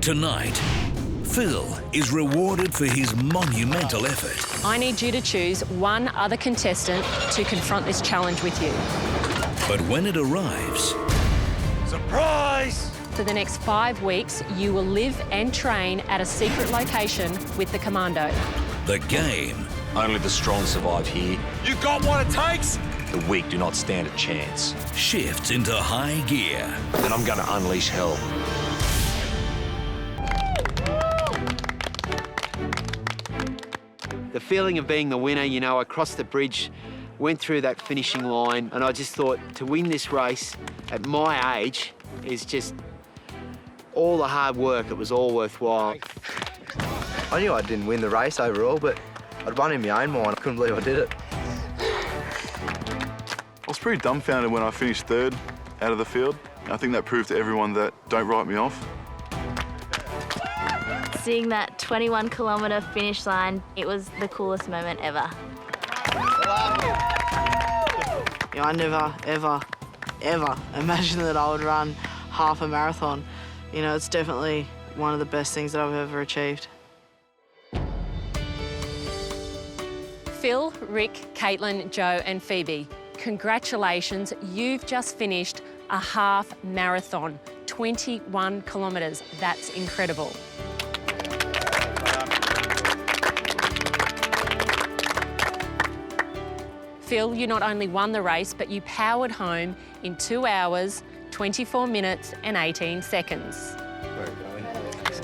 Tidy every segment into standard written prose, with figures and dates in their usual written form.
Tonight, Phil is rewarded for his monumental effort. I need you to choose one other contestant to confront this challenge with you. But when it arrives... Surprise! For the next 5 weeks, you will live and train at a secret location with the commando. The game... Only the strong survive here. You got what it takes? The weak do not stand a chance. shifts into high gear. Then I'm going to unleash hell. The feeling of being the winner, you know, I crossed the bridge, went through that finishing line, and I just thought to win this race at my age is just all the hard work. It was all worthwhile. I knew I didn't win the race overall, but I'd won in my own mind. I couldn't believe I did it. I was pretty dumbfounded when I finished third out of the field. I think that proved to everyone that don't write me off. Seeing that 21-kilometre finish line, it was the coolest moment ever. You know, I never, ever imagined that I would run half a marathon. You know, it's definitely one of the best things that I've ever achieved. Phil, Rick, Caitlin, Joe and Phoebe, congratulations, you've just finished a half marathon, 21 kilometres. That's incredible. Phil, you not only won the race, but you powered home in 2 hours, 24 minutes and 18 seconds.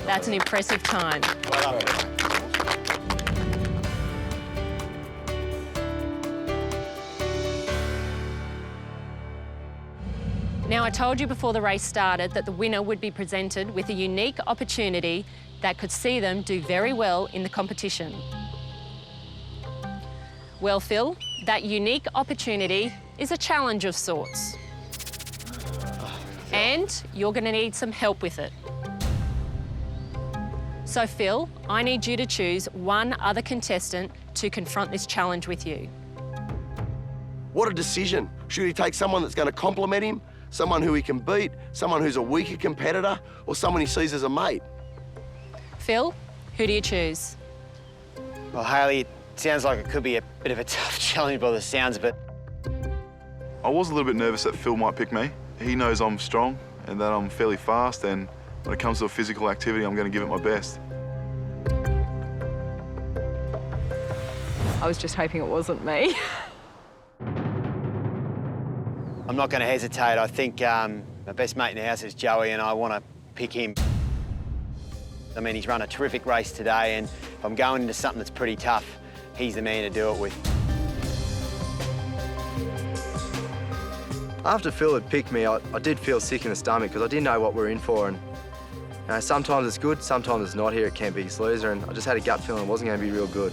That's an impressive time. Now, I told you before the race started that the winner would be presented with a unique opportunity that could see them do very well in the competition. Well, Phil, that unique opportunity is a challenge of sorts. And you're going to need some help with it. So, Phil, I need you to choose one other contestant to confront this challenge with you. What a decision. Should he take someone that's going to compliment him, someone who he can beat, someone who's a weaker competitor, or someone he sees as a mate? Phil, who do you choose? Well, Hayley, it sounds like it could be a bit of a tough challenge by the sounds of it. I was a little bit nervous that Phil might pick me. He knows I'm strong and that I'm fairly fast, and when it comes to a physical activity, I'm going to give it my best. I was just hoping it wasn't me. I'm not going to hesitate. I think my best mate in the house is Joey, and I want to pick him. I mean, he's run a terrific race today, and if I'm going into something that's pretty tough, he's the man to do it with. After Phil had picked me, I did feel sick in the stomach because I didn't know what we were in for. And sometimes it's good, sometimes it's not here at Camp Biggest Loser, and I just had a gut feeling it wasn't going to be real good.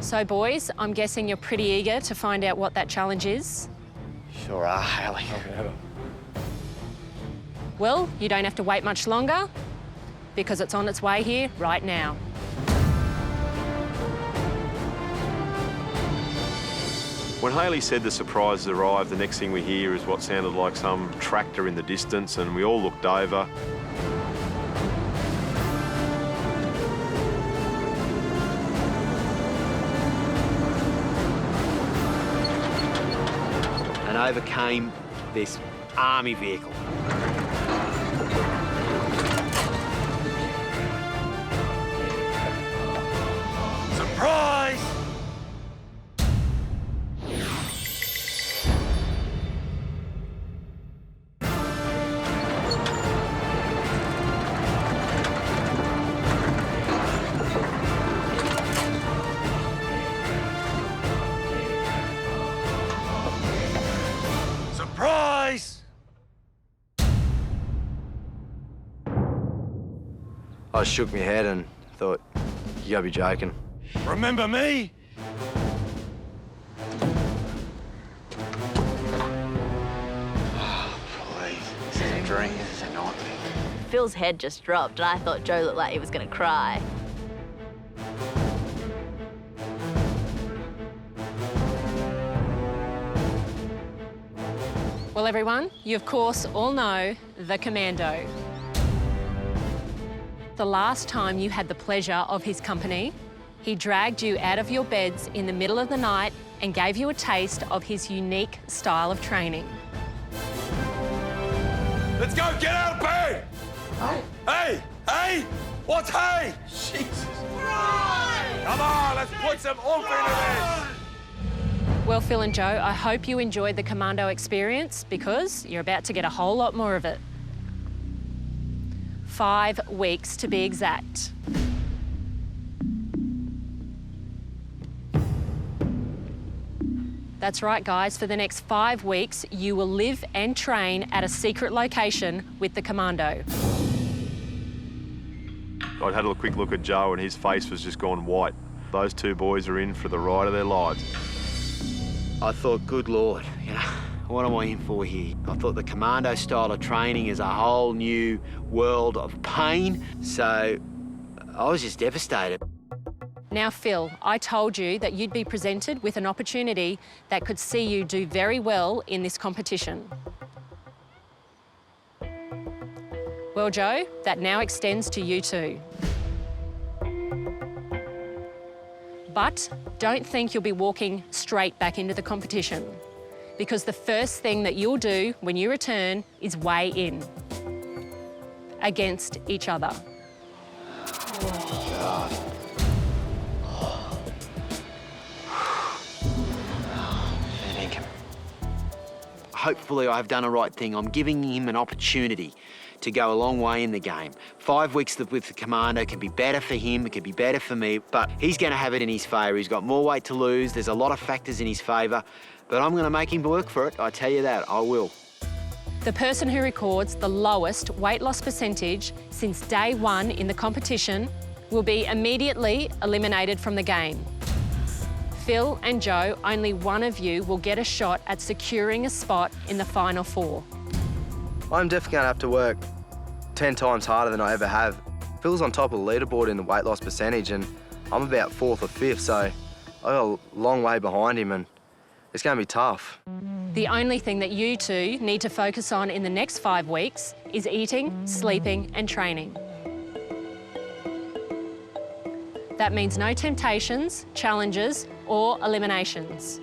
So, boys, I'm guessing you're pretty eager to find out what that challenge is. Sure are, Hayley. Well, you don't have to wait much longer because it's on its way here right now. When Hayley said the surprise had arrived, the next thing we hear is what sounded like some tractor in the distance, and we all looked over. And over came this army vehicle. Surprise! Surprise! I shook my head and thought, you gotta be joking. Remember me? Please, this is a dream, this is a nightmare. Phil's head just dropped, and I thought Joe looked like he was going to cry. Well, everyone, you of course all know the commando. the last time you had the pleasure of his company, he dragged you out of your beds in the middle of the night and gave you a taste of his unique style of training. Let's go, get out of bed! Hey! Hey! Hey! What's hey? Jesus. Right. Come on, let's put some oomph into this! Well, Phil and Joe, I hope you enjoyed the commando experience because you're about to get a whole lot more of it. 5 weeks to be exact. That's right, guys. For the next 5 weeks, you will live and train at a secret location with the commando. I'd had a quick look at Joe and his face was just gone white. Those two boys are in for the ride of their lives. I thought, good Lord, you know, what am I in for here? I thought the commando style of training is a whole new world of pain, so I was just devastated. Now, Phil, I told you that you'd be presented with an opportunity that could see you do very well in this competition. Well, Joe, that now extends to you too. But don't think you'll be walking straight back into the competition, because the first thing that you'll do when you return is weigh in against each other. Hopefully I've done the right thing. I'm giving him an opportunity to go a long way in the game. 5 weeks with the commando can be better for him, it can be better for me, but he's going to have it in his favour. He's got more weight to lose, there's a lot of factors in his favour, but I'm going to make him work for it, I tell you that, I will. The person who records the lowest weight loss percentage since day one in the competition will be immediately eliminated from the game. Phil and Joe, only one of you will get a shot at securing a spot in the final 4. I'm definitely going to have to work 10 times harder than I ever have. Phil's on top of the leaderboard in the weight loss percentage and I'm about 4th or 5th, so I got a long way behind him and it's going to be tough. The only thing that you two need to focus on in the next 5 weeks is eating, sleeping and training. That means no temptations, challenges or eliminations.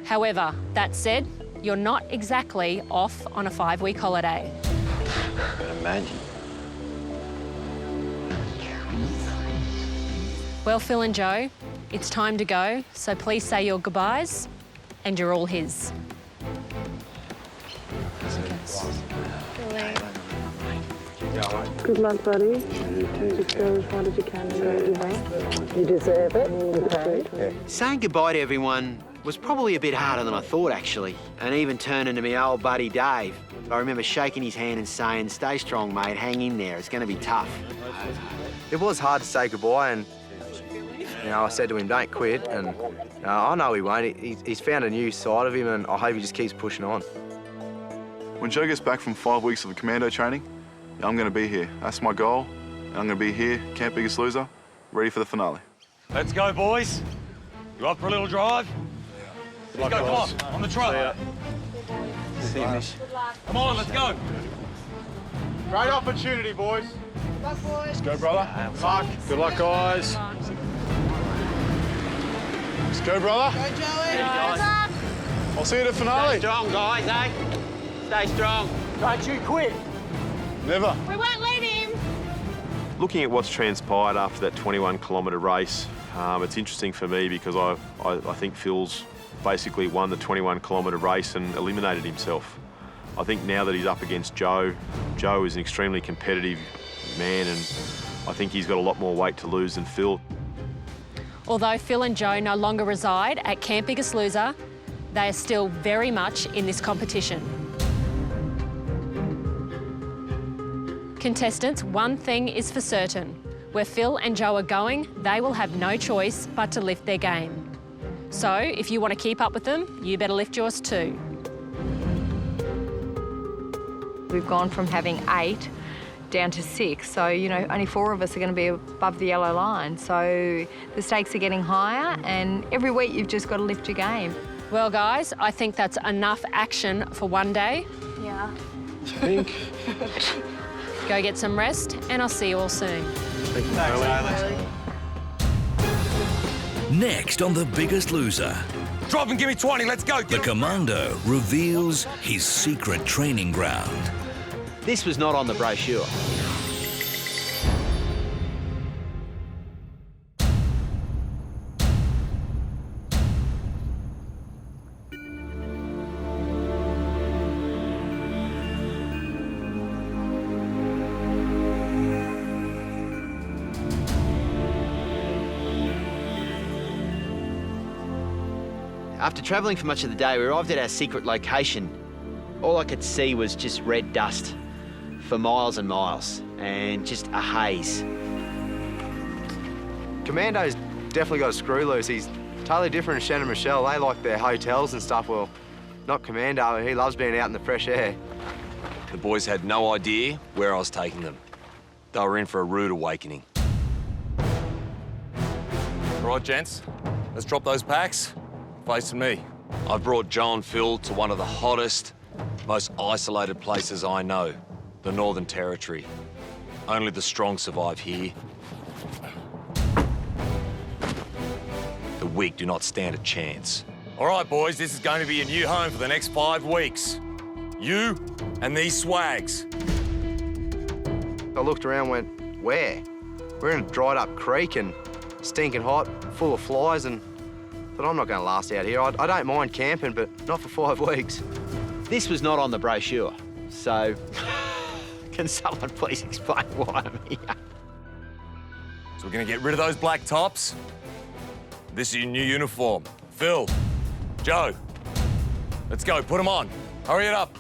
However, that said, you're not exactly off on a 5-week holiday. I can imagine. Well, Phil and Joe, it's time to go, so please say your goodbyes and you're all his. Good luck, buddy. Just go as hard as you can and go over. You deserve it. Okay. Saying goodbye to everyone was probably a bit harder than I thought, actually. And even turning to my old buddy Dave, I remember shaking his hand and saying, stay strong, mate, hang in there, it's going to be tough. It was hard to say goodbye and, you know, I said to him, don't quit, and I know he won't. He's found a new side of him and I hope he just keeps pushing on. When Joe gets back from 5 weeks of the commando training, I'm going to be here. That's my goal. And I'm going to be here, Camp Biggest Loser, ready for the finale. Let's go, boys. You up for a little drive? Let's go, come on the truck. See you, Mish. Come on, let's go. Great opportunity, boys. Good luck, boys. Let's go, brother. Good luck. Good luck, guys. Let's go, brother. Go, Joey. I'll see you at the finale. Stay strong, guys, eh? Stay strong. Don't you quit. Never. We won't let him. Looking at what's transpired after that 21-kilometre race, it's interesting for me because I think Phil's basically won the 21-kilometre race and eliminated himself. I think now that he's up against Joe, Joe is an extremely competitive man and I think he's got a lot more weight to lose than Phil. Although Phil and Joe no longer reside at Camp Biggest Loser, they are still very much in this competition. Contestants, one thing is for certain. Where Phil and Joe are going, they will have no choice but to lift their game. So, if you want to keep up with them, you better lift yours too. We've gone from having 8 down to 6, so, you know, only 4 of us are going to be above the yellow line. So the stakes are getting higher, and every week you've just got to lift your game. Well, guys, I think that's enough action for one day. Yeah. I think. Go get some rest, and I'll see you all soon. Thank you, Next on The Biggest Loser, Drop and give me 20, let's go. the commando reveals his secret training ground. This was not on the brochure. After travelling for much of the day, we arrived at our secret location. All I could see was just red dust for miles and miles, and just a haze. Commando's definitely got a screw loose. He's totally different to Shannon Michelle. They like their hotels and stuff. Well, not Commando. He loves being out in the fresh air. The boys had no idea where I was taking them. They were in for a rude awakening. All right, gents, let's drop those packs. Facing me. I've brought Joe and Phil to one of the hottest, most isolated places I know, the Northern Territory. Only the strong survive here. The weak do not stand a chance. All right, boys, this is going to be a new home for the next 5 weeks. You and these swags. I looked around and went, where? We're in a dried up creek and stinking hot, full of flies, and but I'm not going to last out here. I don't mind camping, but not for 5 weeks. This was not on the brochure, so can someone please explain why I'm here? So we're going to get rid of those black tops. This is your new uniform. Phil, Joe, let's go, put them on. Hurry it up.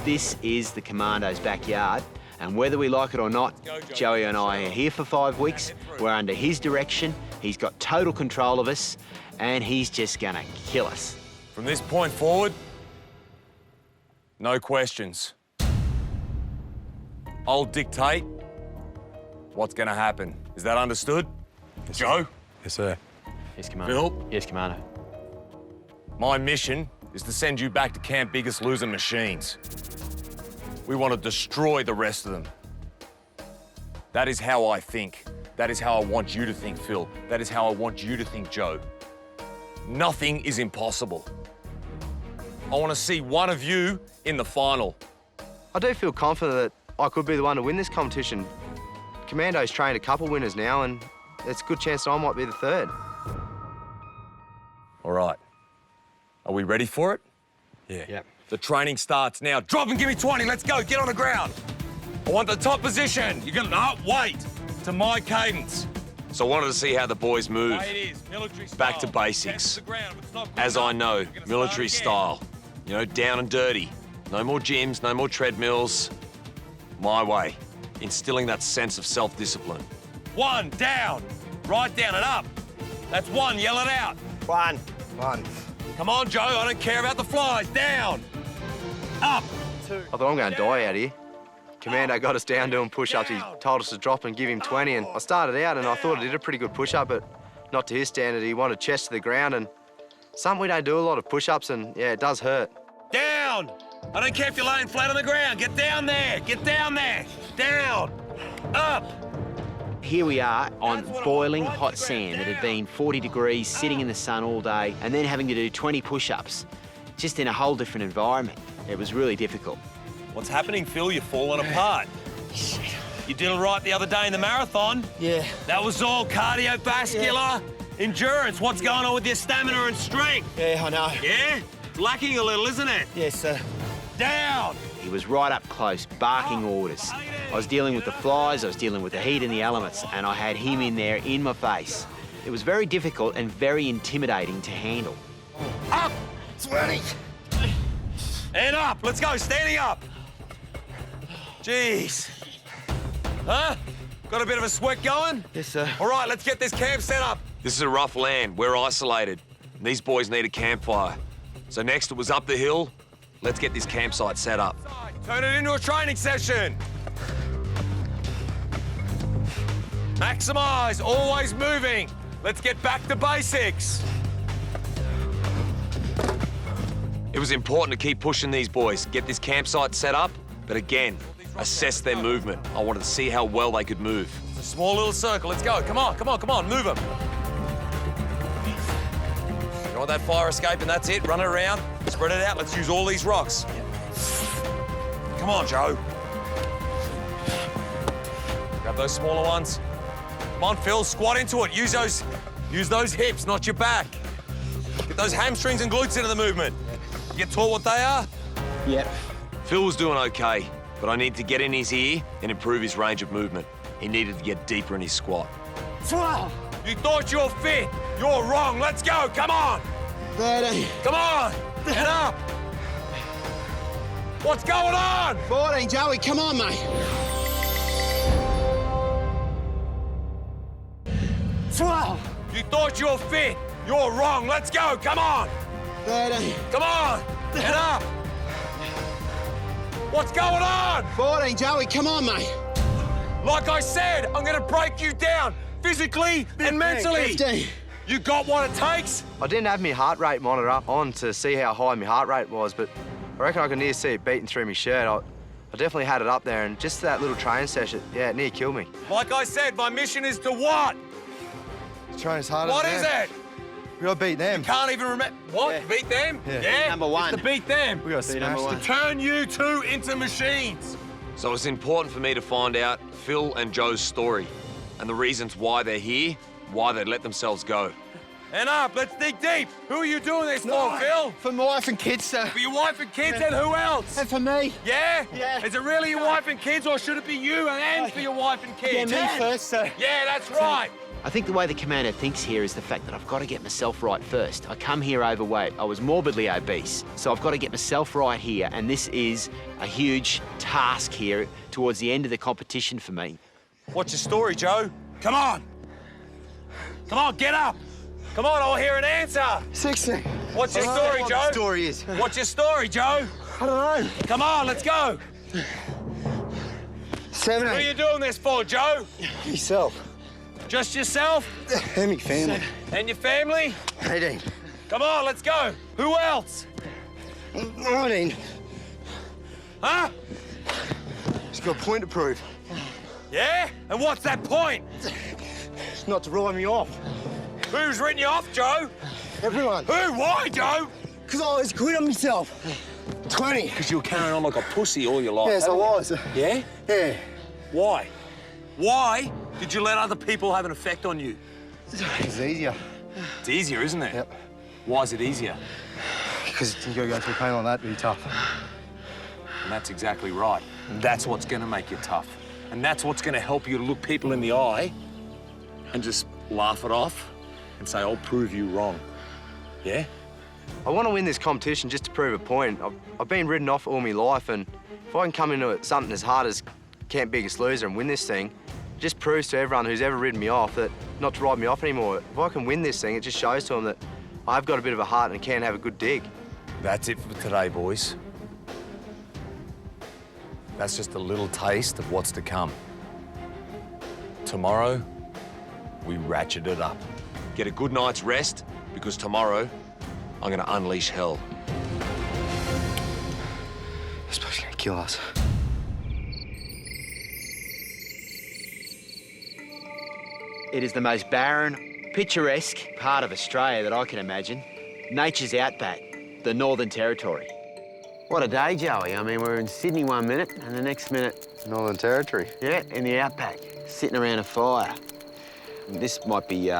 This is the Commando's backyard, and whether we like it or not, Joey and I are here for 5 weeks. We're under his direction. He's got total control of us, and he's just gonna kill us. From this point forward, no questions. I'll dictate what's gonna happen. Is that understood? Yes, Joe? Yes, sir. Yes, Commander. Phil? Yes, Commander. My mission is to send you back to Camp Biggest Loser machines. We want to destroy the rest of them. That is how I think. That is how I want you to think, Phil. That is how I want you to think, Joe. Nothing is impossible. I want to see one of you in the final. I do feel confident that I could be the one to win this competition. Commando's trained a couple winners now, and it's a good chance that I might be the third. All right. Are we ready for it? Yeah. The training starts now. Drop and give me 20. Let's go. Get on the ground. I want the top position. You're going to... No, wait. To my cadence. So I wanted to see how the boys move. Way it is. Military style. Back to basics. Test the ground. It's not good As enough. I know, We're gonna military start style. You know, down and dirty. No more gyms, no more treadmills. My way. Instilling that sense of self-discipline. again. 1, down. Right down and up. That's 1. Yell it out. 1. Come on, Joe. I don't care about the flies. Down. Up. 2. I thought I'm going to die out here. Commando got us down doing push-ups. He told us to drop and give him 20, and I started out and I thought I did a pretty good push-up, but not to his standard. He wanted chest to the ground, and something we don't do a lot of push-ups, and yeah, it does hurt. Down. I don't care if you're laying flat on the ground. Get down there. Get down there. Down. Up. Here we are on boiling hot sand that had been 40 degrees, sitting in the sun all day, and then having to do 20 push-ups, just in a whole different environment. It was really difficult. What's happening, Phil? You're falling apart. You did all right the other day in the marathon. Yeah. That was all cardiovascular endurance. What's going on with your stamina and strength? Yeah, I know. Yeah? Lacking a little, isn't it? Yes, sir. Down. He was right up close, barking orders. I was dealing with the flies, I was dealing with the heat and the elements, and I had him in there in my face. It was very difficult and very intimidating to handle. Up. 20. And up. Let's go. Standing up. Jeez. Huh? Got a bit of a sweat going? Yes, sir. All right, let's get this camp set up. This is a rough land. We're isolated. And these boys need a campfire. So next it was up the hill. Let's get this campsite set up. Turn it into a training session. Maximize, always moving. Let's get back to basics. It was important to keep pushing these boys, get this campsite set up, But again, assess their movement. I wanted to see how well they could move. A small little circle, let's go. Come on, come on, come on, move them. You want that fire escape and that's it, run it around, spread it out, let's use all these rocks. Come on, Joe. Grab those smaller ones. Come on, Phil, squat into it. Use those hips, not your back. Get those hamstrings and glutes into the movement. You get taught what they are? Yep. Phil was doing okay, but I needed to get in his ear and improve his range of movement. He needed to get deeper in his squat. You thought you were fit. You're wrong. Let's go. Come on. 13. Come on. Get up. What's going on? 14, Joey, come on, mate. 12. You thought you were fit. You're wrong. Let's go. Come on. 13. Come on. Get up. What's going on? 14, Joey, come on, mate. Like I said, I'm going to break you down physically and mentally. 15. You got what it takes? I didn't have my heart rate monitor up on to see how high my heart rate was, but I reckon I could near see it beating through my shirt. I definitely had it up there, and just that little training session, yeah, it near killed me. Like I said, my mission is to what? Train as hard as What is it? We gotta beat them. Can't even remember. What? Yeah. Beat them? Yeah. Number one. It's to beat them. We gotta number smash one. them. Turn you two into machines. So it's important for me to find out Phil and Joe's story and the reasons why they're here, why they let themselves go. And up, let's dig deep. Who are you doing this for, Phil? For my wife and kids, sir. For your wife and kids, and who else? And for me. Yeah? Yeah. Is it really your wife and kids, or should it be you and for your wife and kids? Yeah, me first, sir. Yeah, that's right. I think the way the commander thinks here is the fact that I've got to get myself right first. I come here overweight. I was morbidly obese. So I've got to get myself right here, and this is a huge task here towards the end of the competition for me. What's your story, Joe? Come on. Come on, get up. Come on, I'll hear an answer. 16. What's your story, what Joe? the story is. What's your story, Joe? I don't know. Come on, let's go. 17. Who are you doing this for, Joe? Yourself. Just yourself? And my family. And your family? 18. Come on, let's go. Who else? 19. Huh? He's got a point to prove. Yeah? And what's that point? It's not to write me off. Who's written you off, Joe? Everyone. Who? Why, Joe? Because I always quit on myself. 20. Because you were carrying on like a pussy all your life. Yes, I was. Yeah? Yeah. Why? Why did you let other people have an effect on you? It's easier. It's easier, isn't it? Yep. Why is it easier? Because you gotta go through pain like that to be tough. And that's exactly right. That's what's going to make you tough. And that's what's going to help you to look people in the eye and just laugh it off and say, I'll prove you wrong. Yeah? I want to win this competition just to prove a point. I've been ridden off all my life, and if I can come into it something as hard as Camp Biggest Loser and win this thing, it just proves to everyone who's ever ridden me off that not to ride me off anymore. If I can win this thing, it just shows to them that I've got a bit of a heart and can have a good dig. That's it for today, boys. That's just a little taste of what's to come. Tomorrow, we ratchet it up. Get a good night's rest, because tomorrow, I'm going to unleash hell. I suppose it's going to kill us. It is the most barren, picturesque part of Australia that I can imagine. Nature's outback, the Northern Territory. What a day, Joey. I mean, we're in Sydney 1 minute and the next minute... Northern Territory. Yeah, in the outback, sitting around a fire. This might be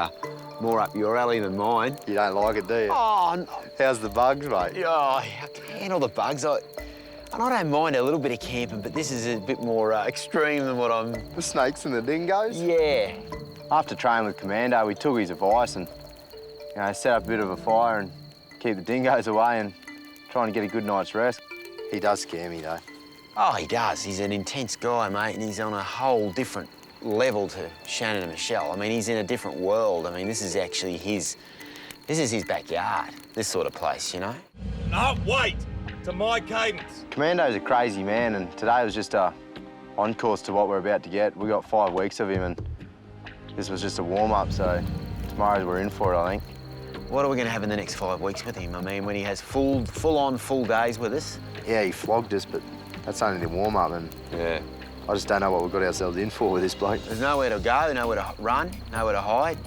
more up your alley than mine. You don't like it, do you? Oh, no. How's the bugs, mate? Oh, I can handle the bugs. And I don't mind a little bit of camping, but this is a bit more extreme than what I'm... The snakes and the dingoes? Yeah. After training with Commando, we took his advice and, set up a bit of a fire and keep the dingoes away and trying to get a good night's rest. He does scare me, though. Oh, he does. He's an intense guy, mate, and he's on a whole different level to Shannan and Michelle. I mean, he's in a different world. I mean, this is actually his backyard, this sort of place, you know? No, wait! To my cadence. Commando's a crazy man, and today was just a on course to what we're about to get. We got 5 weeks of him, and this was just a warm-up, so tomorrow we're in for it, I think. What are we going to have in the next 5 weeks with him? I mean, when he has full days with us? Yeah, he flogged us, but That's only the warm-up, and Yeah. I just don't know what we've got ourselves in for with this bloke. There's nowhere to go, nowhere to run, nowhere to hide.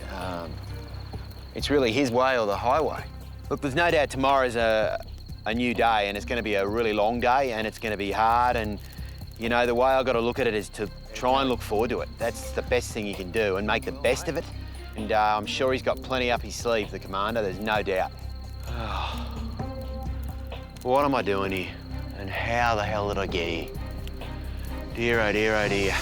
It's really his way or the highway. Look, there's no doubt tomorrow's a new day, and it's going to be a really long day, and it's going to be hard. And you know, the way I've got to look at it is to try and look forward to it. That's the best thing you can do, and make the best of it. And I'm sure he's got plenty up his sleeve, the commander. There's no doubt. What am I doing here? And how the hell did I get here? Dear, oh dear, oh dear.